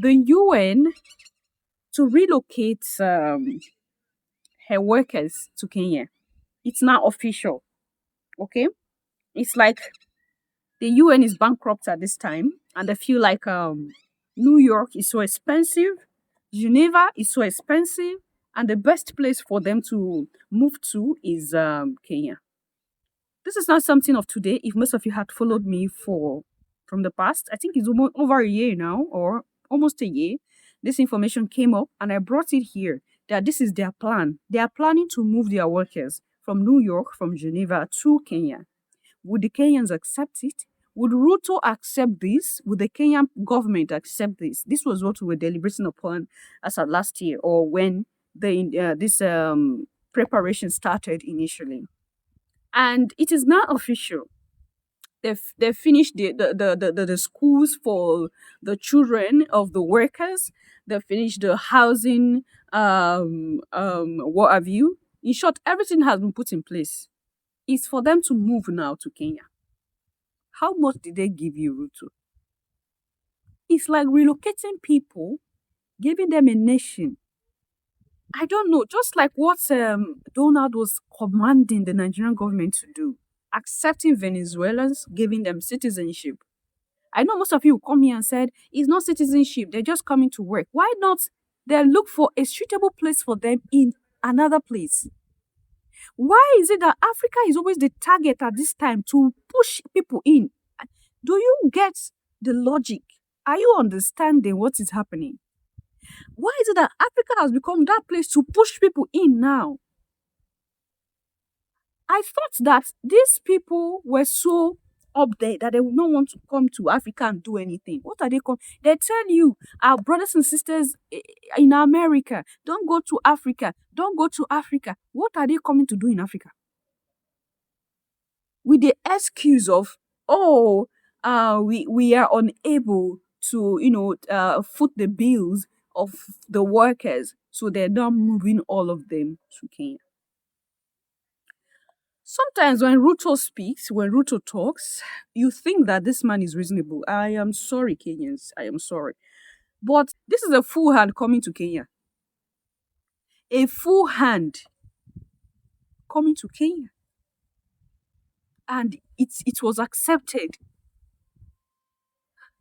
the UN to relocate her workers to Kenya. It's now official. Okay, it's like the UN is bankrupt at this time, and they feel like New York is so expensive, Geneva is so expensive, and the best place for them to move to is Kenya. This is not something of today. If most of you had followed me for from the past, I think it's almost over a year now, or almost a year. This information came up, and I brought it here that this is their plan. They are planning to move their workers from New York, from Geneva to Kenya. Would the Kenyans accept it? Would Ruto accept this? Would the Kenyan government accept this? This was what we were deliberating upon as of last year, or when this preparation started initially. And it is now official. They've finished the schools for the children of the workers. They finished the housing, what have you. In short, everything has been put in place. It's for them to move now to Kenya. How much did they give you, Ruto? It's like relocating people, giving them a nation. I don't know, just like what Donald was commanding the Nigerian government to do, accepting Venezuelans, giving them citizenship. I know most of you come here and said, it's not citizenship, they're just coming to work. Why not they look for a suitable place for them in another place? Why is it that Africa is always the target at this time to push people in? Do you get the logic? Are you understanding what is happening? Why is it that Africa has become that place to push people in now? I thought that these people were so up there that they would not want to come to Africa and do anything. What are they called? They tell you, our brothers and sisters in America, don't go to Africa. Don't go to Africa. What are they coming to do in Africa? With the excuse of, oh, we are unable to, foot the bills of the workers, so they're not moving all of them to Kenya. Sometimes when Ruto speaks, when Ruto talks, you think that this man is reasonable. I am sorry, Kenyans. I am sorry. But this is a full hand coming to Kenya. A full hand coming to Kenya. And it was accepted.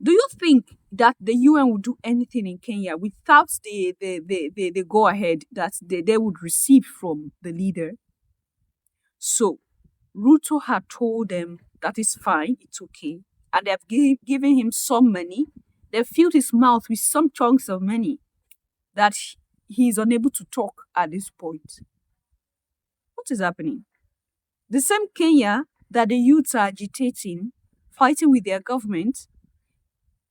Do you think that the UN would do anything in Kenya without the go ahead that they would receive from the leader? So, Ruto had told them that it's fine, it's okay. And they have given him some money. They filled his mouth with some chunks of money that he is unable to talk at this point. What is happening? The same Kenya that the youths are agitating, fighting with their government,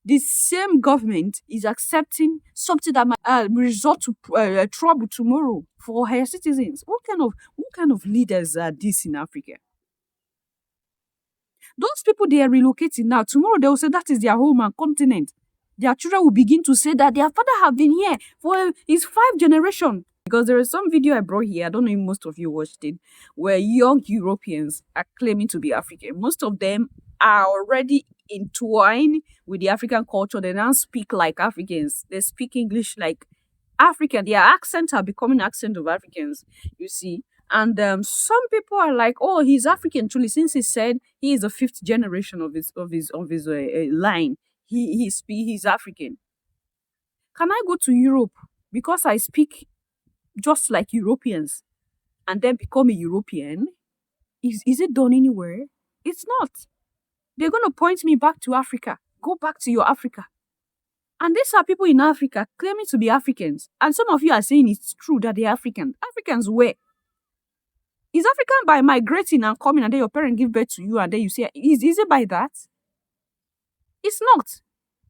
the same government is accepting something that might result to trouble tomorrow for her citizens. What kind of leaders are these in Africa? Those people they are relocating now, tomorrow they will say that is their home and continent. Their children will begin to say that their father have been here for his 5 generation. Because there is some video I brought here, I don't know if most of you watched it, where young Europeans are claiming to be African. Most of them are already entwined with the African culture. They now speak like Africans. They speak English like African. Their accents are becoming accent of Africans, you see. And some people are like, oh, he's African truly, since he said he is the 5th generation of his line. He's African. Can I go to Europe because I speak just like Europeans and then become a European? Is it done anywhere? It's not. They're going to point me back to Africa. Go back to your Africa. And these are people in Africa claiming to be Africans. And some of you are saying it's true that they're African. Africans where? Is African by migrating and coming and then your parents give birth to you and then you say, is it by that? It's not.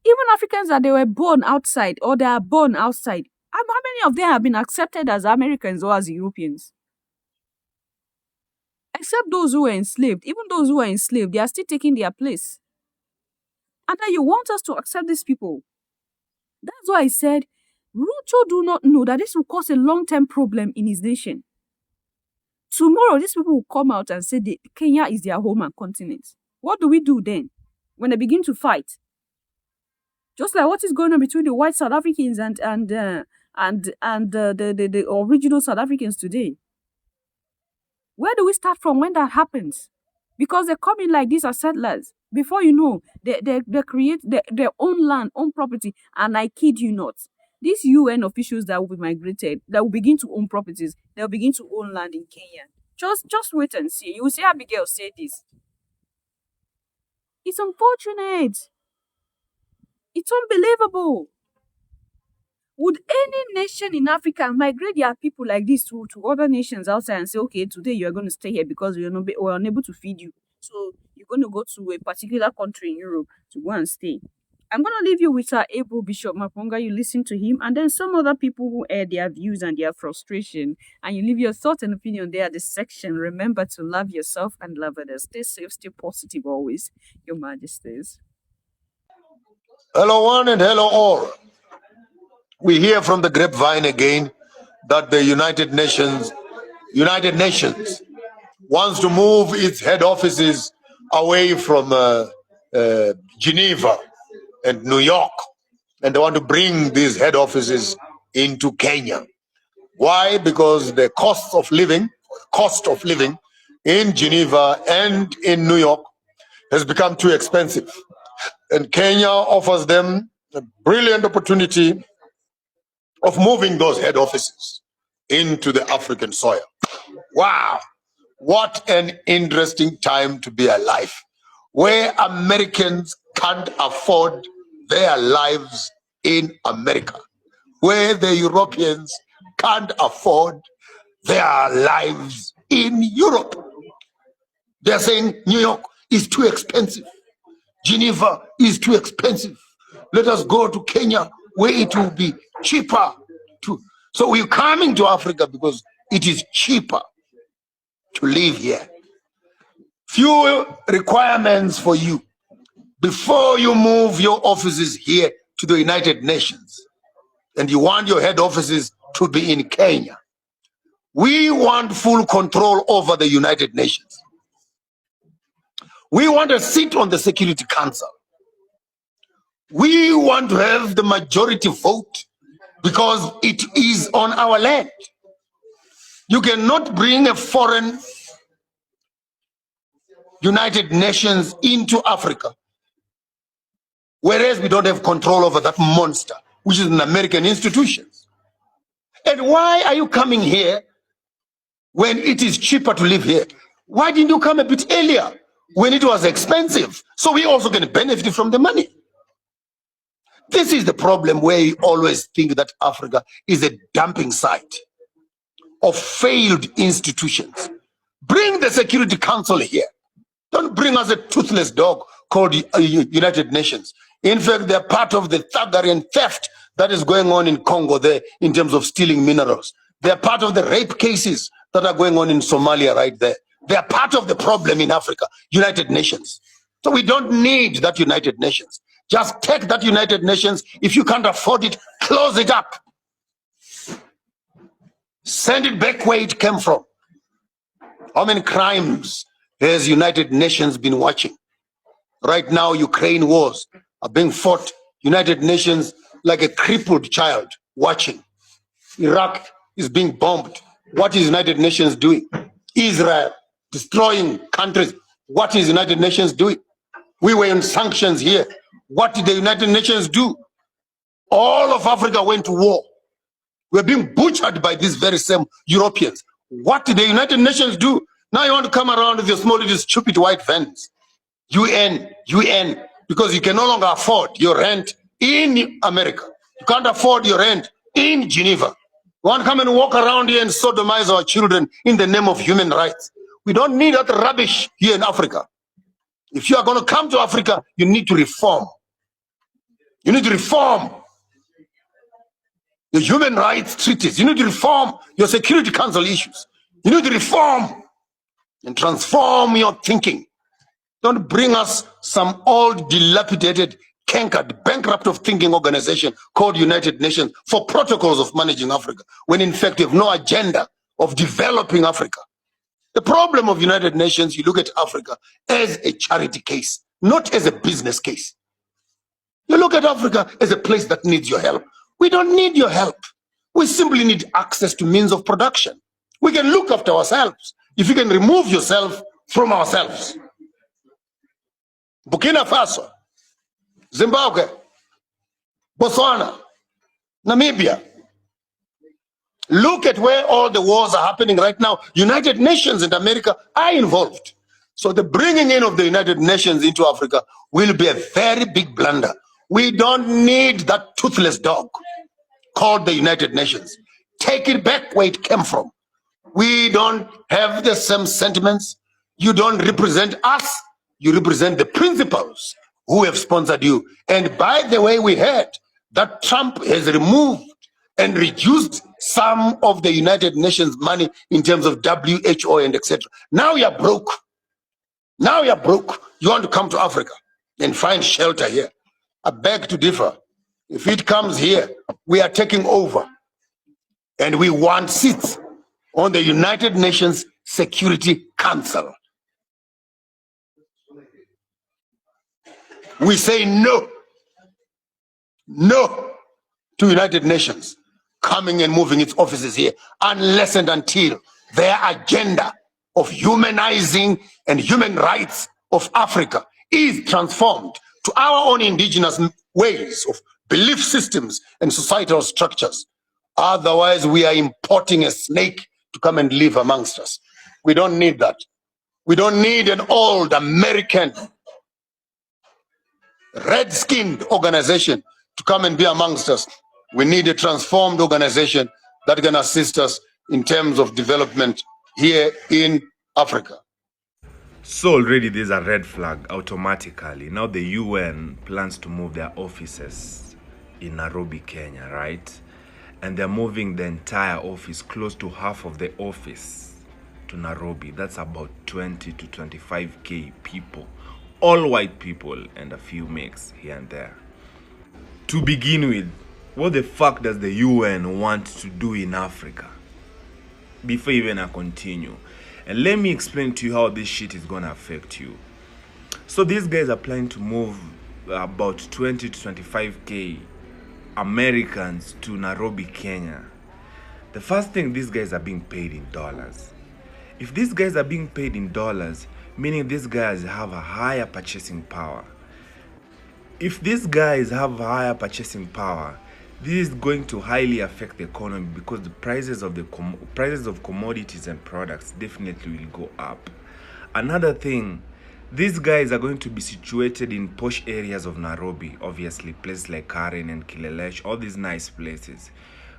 Even Africans that they were born outside or they are born outside, how many of them have been accepted as Americans or as Europeans? Except those who were enslaved. Even those who were enslaved, they are still taking their place. And then you want us to accept these people. That's why I said, Ruto do not know that this will cause a long-term problem in his nation. Tomorrow, these people will come out and say Kenya is their home and continent. What do we do then when they begin to fight? Just like what is going on between the white South Africans and the original South Africans today. Where do we start from when that happens? Because they come in like these as settlers. Before you know, they create their own land, own property. And I kid you not, these UN officials that will be migrated, that will begin to own properties, they'll begin to own land in Kenya. Just wait and see. You will see Abigail say this. It's unfortunate. It's unbelievable. Would any nation in Africa migrate their people like this to other nations outside and say, okay, today you're going to stay here because we're unable to feed you. So you're going to go to a particular country in Europe to go and stay. I'm going to leave you with our able Bishop Maponga. You listen to him, and then some other people who air their views and their frustration, and you leave your thoughts and opinion there at the section. Remember to love yourself and love others. Stay safe, stay positive always. Your Majesties. Hello one and hello all. We hear from the grapevine again that the United Nations wants to move its head offices away from Geneva and New York, and they want to bring these head offices into Kenya. Why? Because the cost of living in Geneva and in New York has become too expensive. And Kenya offers them a brilliant opportunity of moving those head offices into the African soil. Wow, what an interesting time to be alive, where Americans can't afford their lives in America, where the Europeans can't afford their lives in Europe. They're saying New York is too expensive. Geneva is too expensive. Let us go to Kenya where it will be cheaper. So we're coming to Africa because it is cheaper to live here. Few requirements for you before you move your offices here to the United Nations and you want your head offices to be in Kenya. We want full control over the United Nations. We want a seat on the Security Council. We want to have the majority vote because it is on our land. You cannot bring a foreign United Nations into Africa, whereas we don't have control over that monster, which is an American institution. And why are you coming here when it is cheaper to live here? Why didn't you come a bit earlier when it was expensive? So we also can benefit from the money. This is the problem where you always think that Africa is a dumping site of failed institutions. Bring the Security Council here. Don't bring us a toothless dog called United Nations. In fact, they're part of the thuggery and theft that is going on in Congo there in terms of stealing minerals. They're part of the rape cases that are going on in Somalia right there. They're part of the problem in Africa, United Nations. So we don't need that United Nations. Just take that United Nations. If you can't afford it, close it up. Send it back where it came from. How many crimes has United Nations been watching? Right now, Ukraine wars are being fought. United Nations like a crippled child watching. Iraq is being bombed. What is United Nations doing? Israel destroying countries. What is United Nations doing? We were in sanctions here. What did the United Nations do? All of Africa went to war. We're being butchered by these very same Europeans. What did the United Nations do? Now you want to come around with your small little stupid white vans. UN, because you can no longer afford your rent in America. You can't afford your rent in Geneva. You want to come and walk around here and sodomize our children in the name of human rights. We don't need that rubbish here in Africa. If you are going to come to Africa, you need to reform. You need to reform the human rights treaties. You need to reform your Security Council issues. You need to reform and transform your thinking. Don't bring us some old, dilapidated, cankered, bankrupt of thinking organization called United Nations for protocols of managing Africa, when in fact you have no agenda of developing Africa. The problem of United Nations, you look at Africa as a charity case, not as a business case. You look at Africa as a place that needs your help. We don't need your help. We simply need access to means of production. We can look after ourselves if you can remove yourself from ourselves. Burkina Faso, Zimbabwe, Botswana, Namibia. Look at where all the wars are happening right now. United Nations and America are involved. So the bringing in of the United Nations into Africa will be a very big blunder. We don't need that toothless dog called the United Nations. Take it back where it came from. We don't have the same sentiments. You don't represent us. You represent the principles who have sponsored you. And by the way, we heard that Trump has removed and reduced some of the United Nations money in terms of WHO and etc. Now you're broke. Now you're broke. You want to come to Africa and find shelter here. I beg to differ. If it comes here, we are taking over. And we want seats on the United Nations Security Council. We say no to United Nations coming and moving its offices here unless and until their agenda of humanizing and human rights of Africa is transformed to our own indigenous ways of belief systems and societal structures. Otherwise, we are importing a snake to come and live amongst us. We don't need that. We don't need an old American red-skinned organization to come and be amongst us. We need a transformed organization that can assist us in terms of development here in Africa. So already there's a red flag automatically. Now the UN plans to move their offices in Nairobi, Kenya, right? And they're moving the entire office, close to half of the office, to Nairobi. That's about 20 to 25K people. All white people and a few mix here and there. To begin with, what the fuck does the UN want to do in Africa? Before even I continue, and let me explain to you how this shit is gonna affect you. So these guys are planning to move about 20 to 25K Americans to Nairobi, Kenya. The first thing, these guys are being paid in dollars. If these guys are being paid in dollars, meaning these guys have a higher purchasing power. If these guys have higher purchasing power, this is going to highly affect the economy because the prices of commodities and products definitely will go up. Another thing, these guys are going to be situated in posh areas of Nairobi, obviously places like Karen and Kilelesh, all these nice places.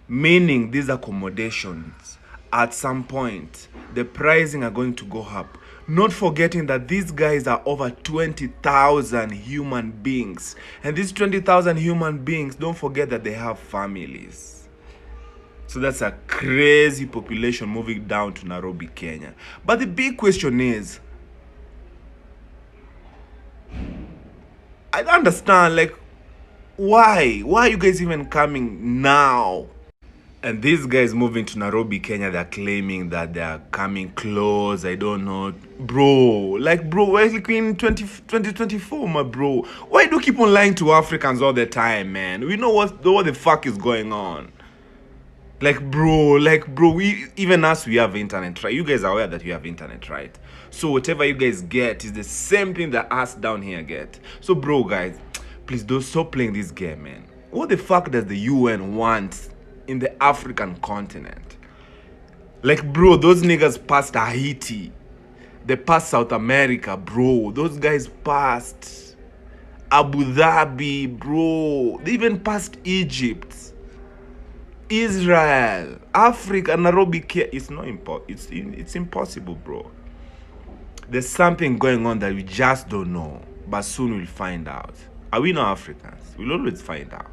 Meaning these accommodations, at some point, the pricing are going to go up. Not forgetting that these guys are over 20,000 human beings. And these 20,000 human beings, don't forget that they have families. So that's a crazy population moving down to Nairobi, Kenya. But the big question is, I don't understand, like, why? Why are you guys even coming now? And these guys moving to Nairobi, Kenya, they're claiming that they're coming close. I don't know. Bro, we're like in 2024, my bro. Why do you keep on lying to Africans all the time, man? We know what the fuck is going on. Like, bro, even us, we have internet, right? You guys are aware that we have internet, right? So whatever you guys get is the same thing that us down here get. So, bro, guys, please don't stop playing this game, man. What the fuck does the UN want in the African continent? Like, bro, those niggas passed Haiti. They passed South America, bro. Those guys passed Abu Dhabi, bro. They even passed Egypt, Israel, Africa, Nairobi. It's not it's impossible, bro. There's something going on that we just don't know, but soon we'll find out. Are we not Africans? We'll always find out.